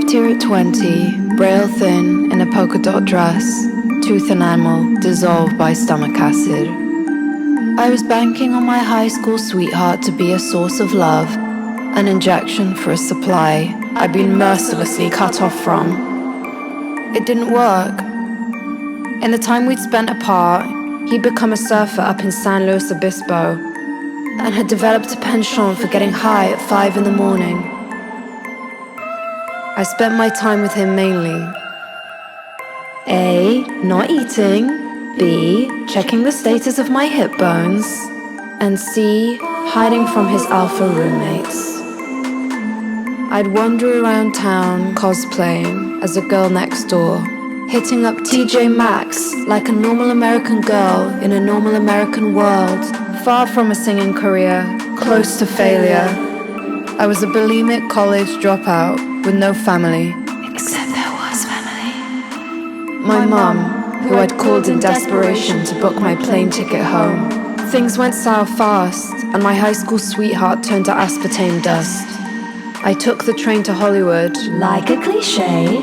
arrived here at 20, braille thin in a polka dot dress, tooth enamel dissolved by stomach acid. I was banking on my high school sweetheart to be a source of love, an injection for a supply I'd been mercilessly cut off from. It didn't work. In the time we'd spent apart, he'd become a surfer up in San Luis Obispo and had developed a penchant for getting high at 5 in the morning. I spent my time with him mainly A. Not eating, B. Checking the status of my hip bones, and C. Hiding from his alpha roommates. I'd wander around town cosplaying as a girl next door, hitting up TJ Maxx like a normal American girl in a normal American world, far from a singing career, close to failure. I was a bulimic college dropout with no family. Except there was family. My mum, who I'd called in desperation to book my plane ticket home. Things went south fast, and my high school sweetheart turned to aspartame dust. I took the train to Hollywood, like a cliche,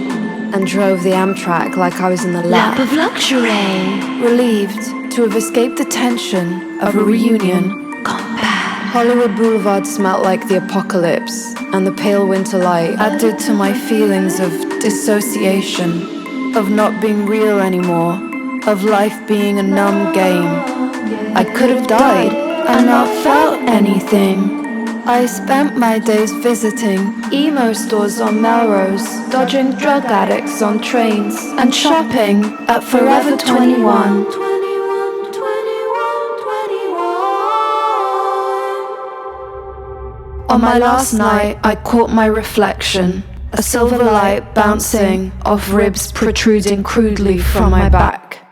and drove the Amtrak like I was in the lap of luxury, relieved to have escaped the tension of a reunion. Hollywood Boulevard smelt like the apocalypse, and the pale winter light added to my feelings of dissociation, of not being real anymore, of life being a numb game. I could have died and not felt anything. I spent my days visiting emo stores on Melrose, dodging drug addicts on trains, and shopping at Forever 21. On my last night, I caught my reflection, a silver light bouncing off ribs protruding crudely from my back.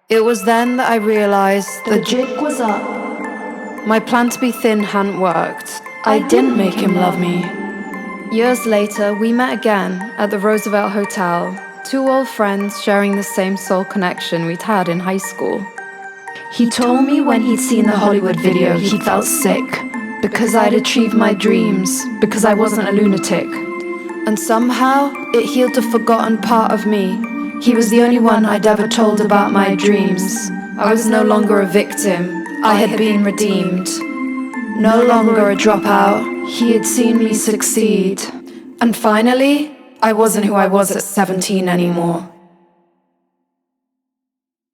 It was then that I realized the jig was up. My plan to be thin hadn't worked. I didn't make him love me. Years later, we met again at the Roosevelt Hotel, two old friends sharing the same soul connection we'd had in high school. He told me when he'd seen the Hollywood video he felt sick, because I'd achieved my dreams, because I wasn't a lunatic. And somehow, it healed a forgotten part of me. He was the only one I'd ever told about my dreams. I was no longer a victim. I had been redeemed. No longer a dropout, he had seen me succeed. And finally, I wasn't who I was at 17 anymore.